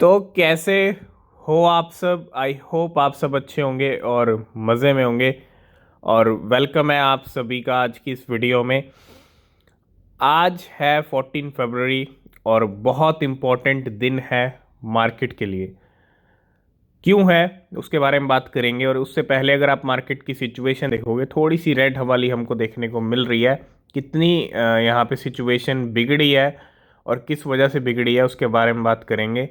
तो कैसे हो आप सब। आई होप आप सब अच्छे होंगे और मज़े में होंगे। और वेलकम है आप सभी का आज की इस वीडियो में। आज है 14 फरवरी और बहुत इम्पोर्टेंट दिन है मार्केट के लिए। क्यों है उसके बारे में बात करेंगे। और उससे पहले अगर आप मार्केट की सिचुएशन देखोगे, थोड़ी सी रेड हवाली हमको देखने को मिल रही है। कितनी यहाँ पे सिचुएशन बिगड़ी है और किस वजह से बिगड़ी है उसके बारे में बात करेंगे।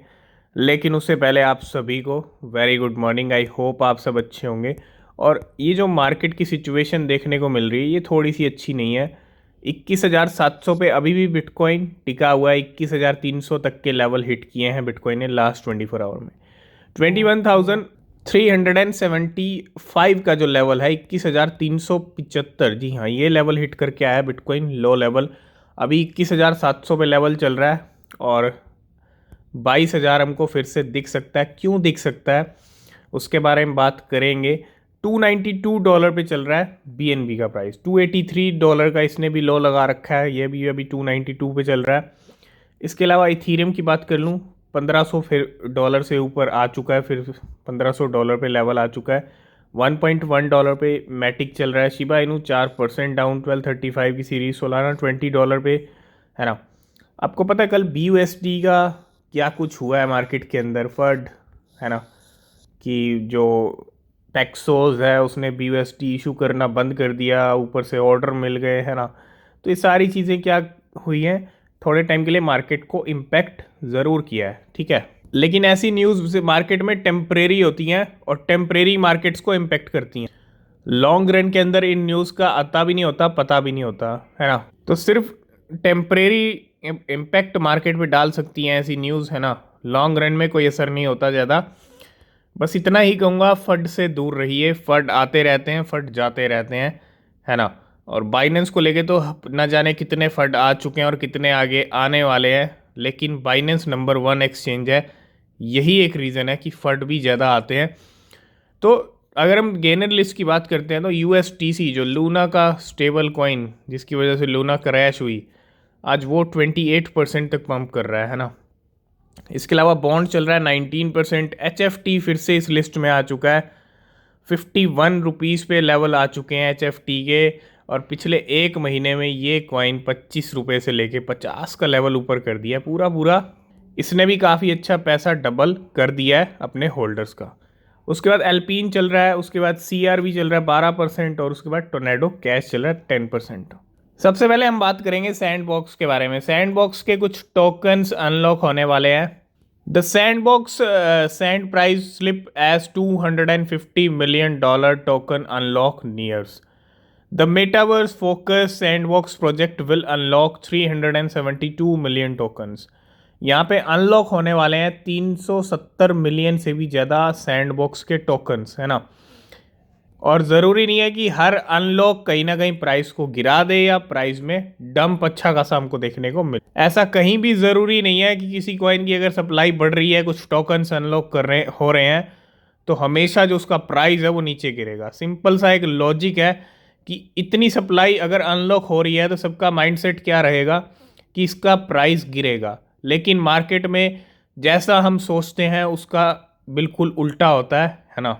लेकिन उससे पहले आप सभी को very good morning. I hope आप सब अच्छे होंगे। और ये जो मार्केट की सिचुएशन देखने को मिल रही है ये थोड़ी सी अच्छी नहीं है। 21,700 पे अभी भी बिटकॉइन टिका हुआ है। 21,300 तक के लेवल हिट किए हैं बिटकॉइन ने लास्ट 24 आवर में। 21,375 का जो लेवल है 21,375, जी हाँ, ये लेवल हिट करके आया है बिटकॉइन। लो लेवल अभी 21,700 पे लेवल चल रहा है और 22,000 हमको फिर से दिख सकता है। क्यों दिख सकता है उसके बारे में बात करेंगे। $292 पे चल रहा है बीएनबी का प्राइस। $283 का इसने भी लो लगा रखा है, ये भी अभी 292 पे चल रहा है। इसके अलावा इथीरियम की बात कर लूँ, 1500 फिर डॉलर से ऊपर आ चुका है, फिर $1500 पे लेवल आ चुका है। $1.1 पे मैटिक चल रहा है। शिबा इनू 4% डाउन 1235 की सीरीज। सोलाना $20 पे, है ना। आपको पता है कल BUSD का क्या कुछ हुआ है मार्केट के अंदर। फर्ड, है ना, कि जो टैक्सोज है उसने BUSD इशू करना बंद कर दिया, ऊपर से ऑर्डर मिल गए, है ना। तो ये सारी चीज़ें क्या हुई हैं, थोड़े टाइम के लिए मार्केट को इम्पैक्ट ज़रूर किया है, ठीक है। लेकिन ऐसी न्यूज़ मार्केट में टेम्परेरी होती हैं और टेम्परेरी मार्केट्स को इम्पैक्ट करती हैं। लॉन्ग रन के अंदर इन न्यूज़ का आता भी नहीं होता, पता भी नहीं होता, है ना। तो सिर्फ टेम्परेरी इम्पैक्ट मार्केट पे डाल सकती हैं ऐसी न्यूज़, है ना। लॉन्ग रन में कोई असर नहीं होता ज़्यादा। बस इतना ही कहूँगा, फंड से दूर रहिए। फंड आते रहते हैं, फंड जाते रहते हैं, है ना। और बाइनेंस को लेके तो न जाने कितने फंड आ चुके हैं और कितने आगे आने वाले हैं, लेकिन बाइनेंस नंबर 1 एक्सचेंज है। यही एक रीज़न है कि फंड भी ज़्यादा आते हैं। तो अगर हम गेनर लिस्ट की बात करते हैं तो USTC जो लूना का स्टेबल कॉइन, जिसकी वजह से लूना क्रैश हुई, आज वो 28% तक पंप कर रहा है ना। इसके अलावा बॉन्ड चल रहा है 19%। HFT फिर से इस लिस्ट में आ चुका है। 51 रुपीज़ पे लेवल आ चुके हैं HFT के। और पिछले एक महीने में ये कॉइन 25 रुपये से लेके 50 का लेवल ऊपर कर दिया है पूरा पूरा। इसने भी काफ़ी अच्छा पैसा डबल कर दिया है अपने होल्डर्स का। उसके बाद एल्पीन चल रहा है, उसके बाद CRV चल रहा है 12%, और उसके बाद टोर्नेडो कैश चल रहा है 10%। सबसे पहले हम बात करेंगे सैंड बॉक्स के बारे में। सैंड बॉक्स के कुछ टोकन्स अनलॉक होने वाले हैं। The Sandbox sand price slip as $250 million token unlock nears. The metaverse focus Sandbox project will unlock 372 million tokens. यहाँ पे अनलॉक होने वाले हैं 370 मिलियन से भी ज़्यादा सैंडबॉक्स के टोकन्स, है ना। और ज़रूरी नहीं है कि हर अनलॉक कहीं ना कहीं प्राइस को गिरा दे या प्राइस में डंप अच्छा खासा हमको देखने को मिले। ऐसा कहीं भी ज़रूरी नहीं है कि किसी कॉइन की अगर सप्लाई बढ़ रही है, कुछ टोकन्स अनलॉक हो रहे हैं, तो हमेशा जो उसका प्राइस है वो नीचे गिरेगा। सिंपल सा एक लॉजिक है कि इतनी सप्लाई अगर अनलॉक हो रही है तो सबका माइंडसेट क्या रहेगा कि इसका प्राइस गिरेगा। लेकिन मार्केट में जैसा हम सोचते हैं उसका बिल्कुल उल्टा होता है ना।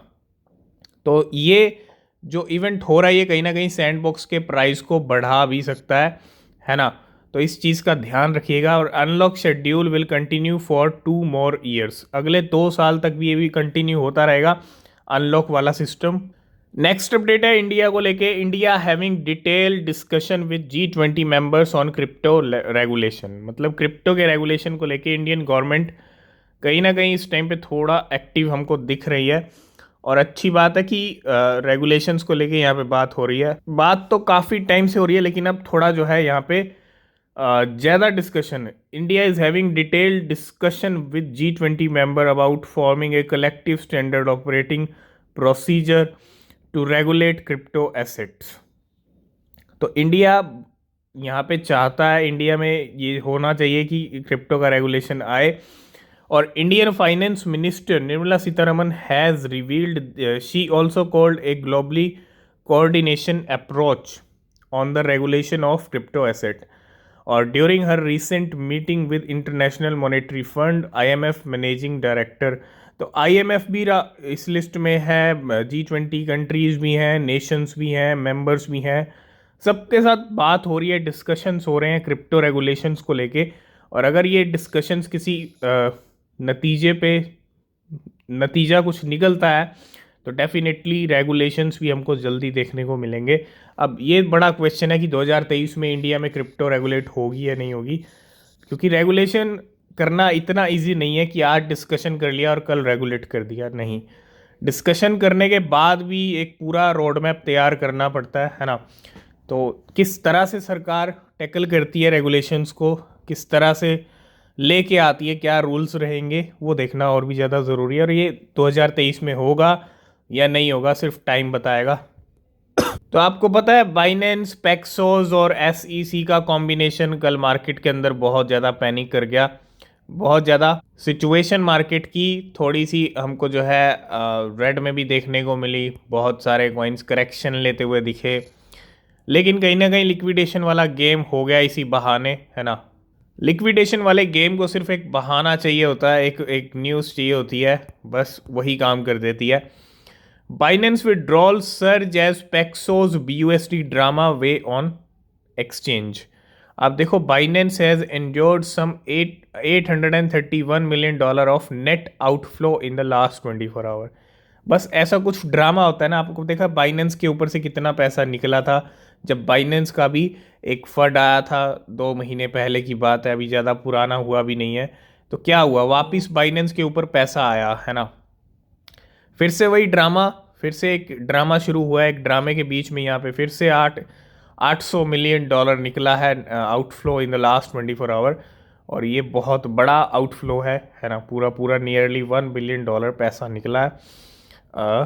तो ये जो इवेंट हो रहा है ये कहीं ना कहीं सैंडबॉक्स के प्राइस को बढ़ा भी सकता है ना। तो इस चीज़ का ध्यान रखिएगा। और unlock schedule will continue for 2 more years। अगले 2 साल तक भी ये भी कंटिन्यू होता रहेगा अनलॉक वाला सिस्टम। नेक्स्ट अपडेट है इंडिया को लेके। India having detail discussion with G20 members on crypto regulation. मतलब क्रिप्टो के रेगुलेशन को लेके इंडियन गवर्नमेंट कहीं ना कहीं इस टाइम पे थोड़ा एक्टिव हमको दिख रही है। और अच्छी बात है कि रेगुलेशंस को लेके यहाँ पे बात हो रही है। बात तो काफ़ी टाइम से हो रही है, लेकिन अब थोड़ा जो है यहाँ पे ज़्यादा discussion. India is having detailed discussion with G20 member about forming a collective standard operating procedure to regulate crypto assets. तो इंडिया यहाँ पे चाहता है, इंडिया में ये होना चाहिए कि क्रिप्टो का रेगुलेशन आए। और Indian finance minister Nirmala Sitharaman has revealed she also called a globally coordination approach on the regulation of crypto asset. और during her recent meeting with international monetary fund IMF managing director, तो IMF भी इस list में है, G20 countries भी हैं, Nations भी हैं, मेंबर्स भी हैं, सबके साथ बात हो रही है, डिस्कशंस हो रहे हैं क्रिप्टो रेगुलेशंस को लेके। और अगर ये डिस्कशंस किसी नतीजा कुछ निकलता है तो डेफिनेटली रेगुलेशंस भी हमको जल्दी देखने को मिलेंगे। अब ये बड़ा क्वेश्चन है कि 2023 में इंडिया में क्रिप्टो रेगुलेट होगी या नहीं होगी, क्योंकि रेगुलेशन करना इतना इजी नहीं है कि आज डिस्कशन कर लिया और कल रेगुलेट कर दिया, नहीं। डिस्कशन करने के बाद भी एक पूरा रोड मैप तैयार करना पड़ता है ना। तो किस तरह से सरकार टैकल करती है रेगुलेशंस को, किस तरह से लेके आती है, क्या रूल्स रहेंगे, वो देखना और भी ज़्यादा ज़रूरी है। और ये 2023 में होगा या नहीं होगा सिर्फ टाइम बताएगा। तो आपको पता है बाइनेंस, पैक्सोस और SEC का कॉम्बिनेशन कल मार्केट के अंदर बहुत ज़्यादा पैनिक कर गया। बहुत ज़्यादा सिचुएशन मार्केट की थोड़ी सी हमको जो है रेड में भी देखने को मिली, बहुत सारे कॉइन्स करेक्शन लेते हुए दिखे, लेकिन कहीं ना कहीं लिक्विडेशन वाला गेम हो गया इसी बहाने, है ना। लिक्विडेशन वाले गेम को सिर्फ एक बहाना चाहिए होता है, एक न्यूज़ चाहिए होती है, बस वही काम कर देती है। Binance withdrawal surge as Paxos BUSD drama weighs on exchange. आप देखो Binance has endured some $831 million of net outflow in the last 24 hour. बस ऐसा कुछ ड्रामा होता है ना। आपको देखा बाइनेंस के ऊपर से कितना पैसा निकला था, जब बाइनेंस का भी एक फंड आया था 2 महीने पहले की बात है, अभी ज़्यादा पुराना हुआ भी नहीं है। तो क्या हुआ, वापस बाइनेंस के ऊपर पैसा आया, है ना। फिर से वही ड्रामा, फिर से एक ड्रामा शुरू हुआ है। एक ड्रामे के बीच में यहाँ पे फिर से $800 million निकला है outflow in the last 24 hour. और ये बहुत बड़ा आउटफ्लो है ना। पूरा पूरा नियरली $1 billion पैसा निकला है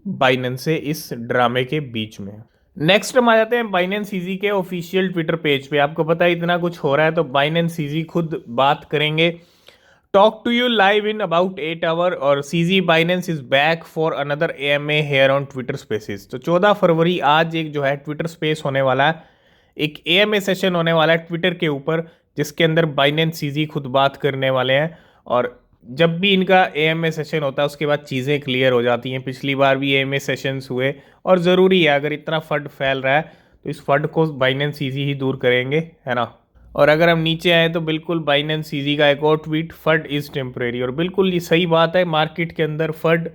बाइनेंस से इस ड्रामे के बीच में। नेक्स्ट हम आ जाते हैं बाइनेंस सीजी के ऑफिशियल ट्विटर पेज पे। आपको पता है इतना कुछ हो रहा है तो बाइनेंस सीजी खुद बात करेंगे। Talk to you live in about 8 hour और CZ Binance is back for another AMA here on Twitter spaces. तो 14 फरवरी आज एक जो है ट्विटर स्पेस होने वाला है, एक AMA सेशन होने वाला है ट्विटर के ऊपर, जिसके अंदर बाइनेंस सीजी खुद बात करने वाले हैं। और जब भी इनका AMA सेशन होता है उसके बाद चीज़ें क्लियर हो जाती हैं। पिछली बार भी AMA सेशंस हुए और ज़रूरी है, अगर इतना फंड फैल रहा है तो इस फंड को बाइनेंस सीजी ही दूर करेंगे, है ना। और अगर हम नीचे आए तो बिल्कुल बाइनेंस सीजी का एक और ट्वीट, फंड इज़ टेम्परेरी। और बिल्कुल ये सही बात है, मार्केट के अंदर फंड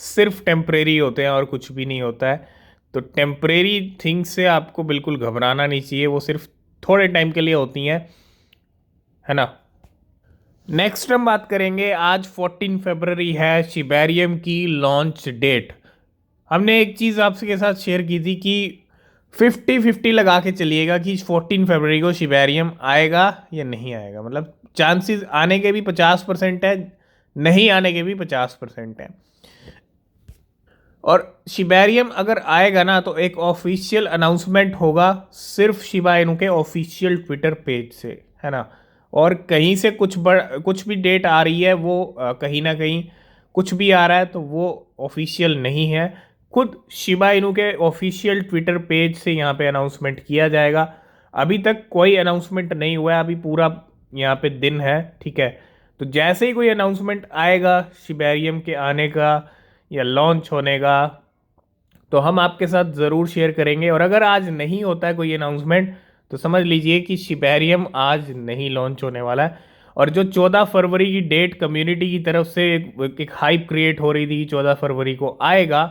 सिर्फ टेम्परेरी होते हैं और कुछ भी नहीं होता है। तो टेम्परेरी थिंग्स से आपको बिल्कुल घबराना नहीं चाहिए, वो सिर्फ थोड़े टाइम के लिए होती हैं, है ना। नेक्स्ट हम बात करेंगे, आज 14 फरवरी है, शिबेरियम की लॉन्च डेट। हमने एक चीज़ आपसे के साथ शेयर की थी कि 50-50 लगा के चलिएगा कि 14 फरवरी को शिबेरियम आएगा या नहीं आएगा। मतलब चांसेस आने के भी 50% है, नहीं आने के भी 50% है। और शिबेरियम अगर आएगा ना तो एक ऑफिशियल अनाउंसमेंट होगा सिर्फ शिबा इनू के ऑफिशियल ट्विटर पेज से, है ना। और कहीं से कुछ भी डेट आ रही है वो कहीं ना कहीं कुछ भी आ रहा है तो वो ऑफिशियल नहीं है। खुद शिबा इनू के ऑफिशियल ट्विटर पेज से यहाँ पे अनाउंसमेंट किया जाएगा। अभी तक कोई अनाउंसमेंट नहीं हुआ है, अभी पूरा यहाँ पे दिन है, ठीक है। तो जैसे ही कोई अनाउंसमेंट आएगा शिबेरियम के आने का या लॉन्च होने का तो हम आपके साथ ज़रूर शेयर करेंगे। और अगर आज नहीं होता है कोई अनाउंसमेंट तो समझ लीजिए कि शिबेरियम आज नहीं लॉन्च होने वाला है। और जो 14 फरवरी की डेट कम्युनिटी की तरफ से एक हाइप क्रिएट हो रही थी कि 14 फरवरी को आएगा,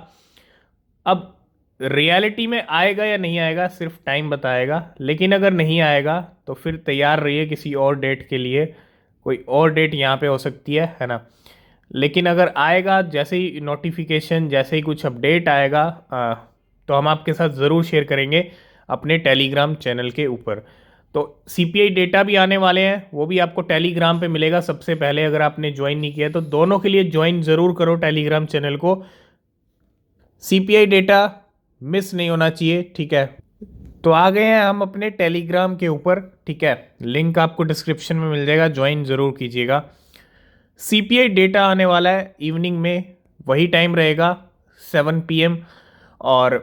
अब रियलिटी में आएगा या नहीं आएगा सिर्फ टाइम बताएगा। लेकिन अगर नहीं आएगा तो फिर तैयार रहिए किसी और डेट के लिए, कोई और डेट यहाँ पे हो सकती है ना। लेकिन अगर आएगा, जैसे ही नोटिफिकेशन, जैसे ही कुछ अपडेट आएगा तो हम आपके साथ ज़रूर शेयर करेंगे अपने टेलीग्राम चैनल के ऊपर। तो CPI डेटा भी आने वाले हैं, वो भी आपको टेलीग्राम पे मिलेगा सबसे पहले। अगर आपने ज्वाइन नहीं किया तो दोनों के लिए ज्वाइन ज़रूर करो टेलीग्राम चैनल को, CPI डेटा मिस नहीं होना चाहिए, ठीक है। तो आ गए हैं हम अपने टेलीग्राम के ऊपर, ठीक है। लिंक आपको डिस्क्रिप्शन में मिल जाएगा, ज्वाइन ज़रूर कीजिएगा। CPI डेटा आने वाला है इवनिंग में, वही टाइम रहेगा 7 PM। और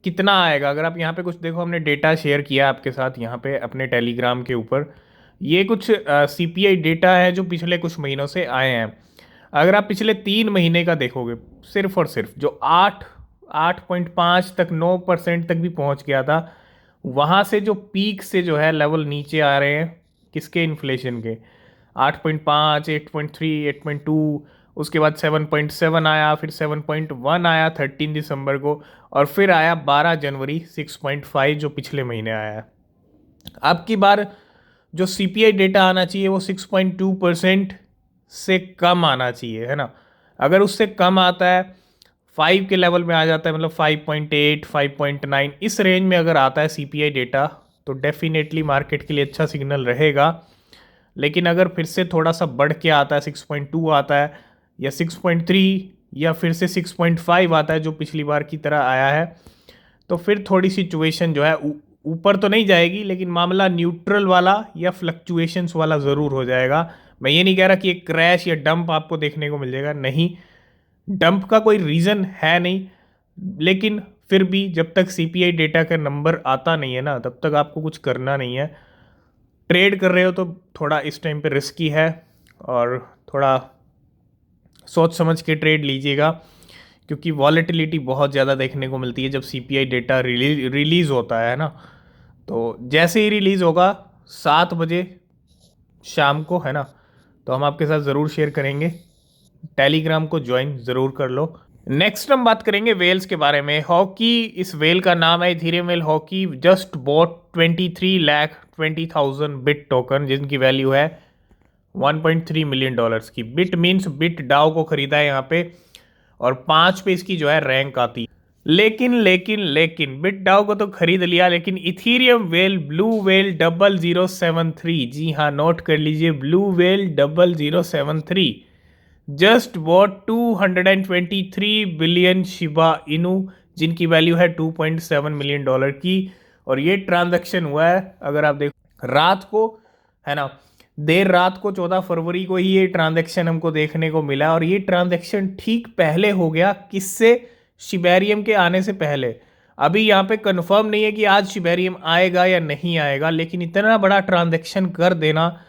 कितना आएगा। अगर आप यहाँ पे कुछ देखो, हमने डेटा शेयर किया आपके साथ यहाँ पे अपने टेलीग्राम के ऊपर। ये कुछ सीपीआई डेटा है जो पिछले कुछ महीनों से आए हैं। अगर आप पिछले 3 महीने का देखोगे, सिर्फ और सिर्फ जो 8.5 तक 9% तक भी पहुँच गया था, वहाँ से जो पीक से जो है लेवल नीचे आ रहे हैं किसके, इन्फ्लेशन के। 8.5, 8.3, 8.2, उसके बाद 7.7 आया, फिर 7.1 आया 13 दिसंबर को, और फिर आया 12 जनवरी 6.5 जो पिछले महीने आया है। अब की बार जो सीपीआई डेटा आना चाहिए वो 6.2% से कम आना चाहिए, है ना। अगर उससे कम आता है, 5 के लेवल में आ जाता है, मतलब 5.8, 5.9 इस रेंज में अगर आता है सीपीआई डेटा, तो डेफिनेटली मार्केट के लिए अच्छा सिग्नल रहेगा। लेकिन अगर फिर से थोड़ा सा बढ़ के आता है, 6.2 आता है या 6.3 या फिर से 6.5 आता है जो पिछली बार की तरह आया है, तो फिर थोड़ी सिचुएशन जो है ऊपर तो नहीं जाएगी, लेकिन मामला न्यूट्रल वाला या फ्लक्चुएशंस वाला ज़रूर हो जाएगा। मैं ये नहीं कह रहा कि एक क्रैश या डंप आपको देखने को मिल जाएगा, नहीं, डंप का कोई रीज़न है नहीं। लेकिन फिर भी जब तक सीपीआई डेटा का नंबर आता नहीं है ना, तब तक आपको कुछ करना नहीं है। ट्रेड कर रहे हो तो थोड़ा इस टाइम पे रिस्की है, और थोड़ा सोच समझ के ट्रेड लीजिएगा, क्योंकि वॉलेटिलिटी बहुत ज़्यादा देखने को मिलती है जब सीपीआई डेटा रिलीज़ होता है ना। तो जैसे ही रिलीज़ होगा 7 बजे शाम को, है ना, तो हम आपके साथ ज़रूर शेयर करेंगे। टेलीग्राम को ज्वाइन ज़रूर कर लो। नेक्स्ट हम बात करेंगे वेल्स के बारे में। हॉकी, इस वेल का नाम है Ethereum well hockey, just bought 23,20,000 bit token, जिनकी वैल्यू है $1.3 मिलियन की। बिट मीन्स बिट डाओ को खरीदा है यहाँ पे, और 5 पे इसकी जो है रैंक आती है। लेकिन बिट डाओ को तो खरीद लिया, लेकिन इथीरियम वेल ब्लू वेल 0073, जी हाँ नोट कर लीजिए, blue whale 0073 just what 223 billion Shiba Inu, जिनकी वैल्यू है $2.7 मिलियन की। और ये ट्रांजैक्शन हुआ है, अगर आप देखो रात को, है ना, देर रात को 14 फरवरी को ही ये ट्रांजैक्शन हमको देखने को मिला। और ये ट्रांजैक्शन ठीक पहले हो गया, किससे, शिबेरियम के आने से पहले। अभी यहाँ पे कंफर्म नहीं है कि आज शिबेरियम आएगा या नहीं आएगा, लेकिन इतना बड़ा ट्रांजैक्शन कर देना,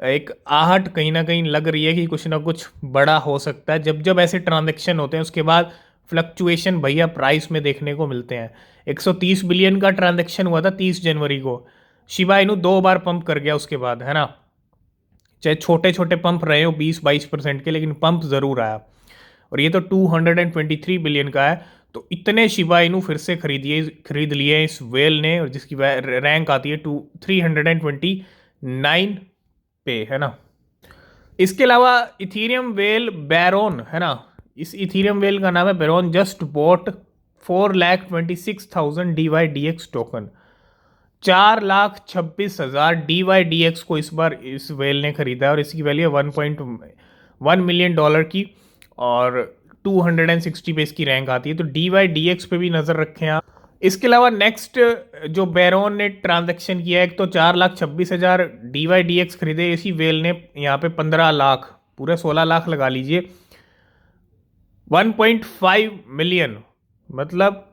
एक आहट कहीं ना कहीं लग रही है कि कुछ ना कुछ बड़ा हो सकता है। जब जब ऐसे ट्रांजैक्शन होते हैं उसके बाद फ्लक्चुएशन भैया प्राइस में देखने को मिलते हैं। 130 बिलियन का ट्रांजैक्शन हुआ था 30 जनवरी को, शिबा इनू 2 बार पंप कर गया उसके बाद, है ना। चाहे छोटे छोटे पंप रहे हो 20-22% के, लेकिन पंप ज़रूर आया। और ये तो 223 बिलियन का है। तो इतने शिबा इनू फिर से खरीद लिए इस वेल ने, और जिसकी रैंक आती है 329 पे, है ना। इसके अलावा इथीरियम वेल बैरोन, है ना, इस इथीरियम वेल का नाम है Baron, just bought 4,26,000 DYDX token. 4,26,000 DYDX को इस बार इस वेल ने खरीदा है, और इसकी वैल्यू है $1.1 मिलियन की, और 260 पे इसकी रैंक आती है। तो DYDX पे भी नज़र रखें आप। इसके अलावा नेक्स्ट जो बैरोन ने ट्रांजैक्शन किया है, एक तो 4,26,000 DYDX खरीदे, इसी वेल ने यहाँ पे 15 लाख, पूरे 16 लाख लगा लीजिए, 1.5 मिलियन, मतलब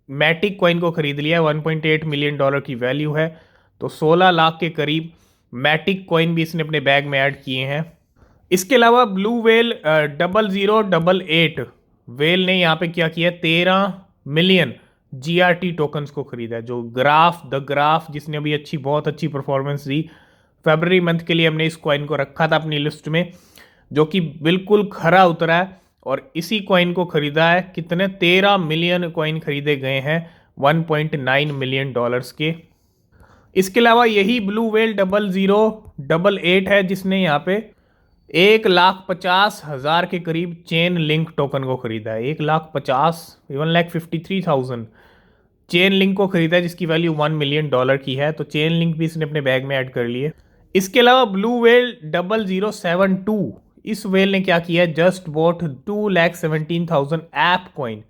मैटिक कॉइन को खरीद लिया। 1.8 मिलियन की वैल्यू है, तो 16 लाख के करीब मैटिक कॉइन भी इसने अपने बैग में ऐड किए हैं। इसके अलावा ब्लू वेल 0088 वेल ने यहाँ पे क्या किया, 13 मिलियन GRT टोकन्स को खरीदा है। जो द ग्राफ जिसने अभी बहुत अच्छी परफॉर्मेंस दी, फरवरी मंथ के लिए हमने इस कॉइन को रखा था अपनी लिस्ट में, जो कि बिल्कुल खरा उतरा है, और इसी कॉइन को खरीदा है। कितने, 13 मिलियन कॉइन खरीदे गए हैं 1.9 मिलियन के। इसके अलावा यही ब्लू वेल 0088 है जिसने यहाँ पे 1,50,000 के करीब चेन लिंक टोकन को खरीदा है। 1,53,000 चेन लिंक को खरीदा है, जिसकी वैल्यू $1 मिलियन की है। तो चेन लिंक भी इसने अपने बैग में ऐड कर लिए। इसके अलावा ब्लू वेल 0072, इस वेल ने क्या किया है, जस्ट बॉट 2,17,000 ऐप कॉइन,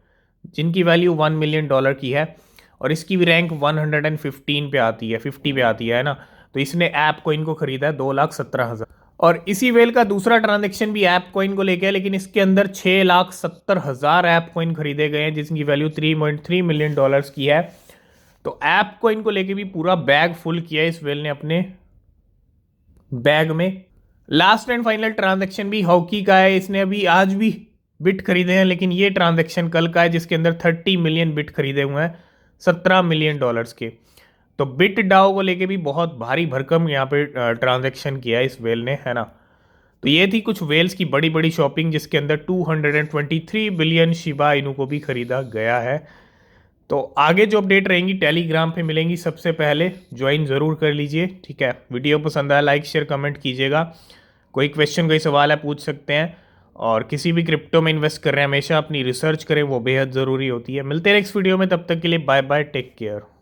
जिनकी वैल्यू $1 मिलियन की है, और इसकी भी रैंक 115 पे आती है, 50 पे आती है ना। तो इसने ऐप कॉइन को खरीदा है 2,17,000। और इसी वेल का दूसरा ट्रांजेक्शन भी ऐप कॉइन को लेके है, लेकिन इसके अंदर 6,70,000 ऐप कॉइन खरीदे गए हैं जिसकी वैल्यू $3.3 मिलियन की है। तो ऐप कॉइन को लेके भी पूरा बैग फुल किया है इस वेल ने अपने बैग में। लास्ट एंड फाइनल ट्रांजेक्शन भी हॉकी का है। इसने अभी आज भी बिट खरीदे हैं, लेकिन ये ट्रांजेक्शन कल का है जिसके अंदर 30 मिलियन बिट खरीदे हुए हैं $17 मिलियन के। तो बिट डाओ को लेके भी बहुत भारी भरकम यहाँ पे ट्रांजेक्शन किया है इस वेल ने, है ना। तो ये थी कुछ वेल्स की बड़ी बड़ी शॉपिंग जिसके अंदर 223 बिलियन शिबा इनू को भी खरीदा गया है। तो आगे जो अपडेट रहेंगी टेलीग्राम पे मिलेंगी सबसे पहले, ज्वाइन ज़रूर कर लीजिए, ठीक है। वीडियो पसंद आया लाइक शेयर कमेंट कीजिएगा। कोई क्वेश्चन कोई सवाल है पूछ सकते हैं। और किसी भी क्रिप्टो में इन्वेस्ट कर रहे हैं हमेशा अपनी रिसर्च करें, वो बेहद ज़रूरी होती है। मिलते हैं नेक्स्ट वीडियो में, तब तक के लिए बाय बाय, टेक केयर।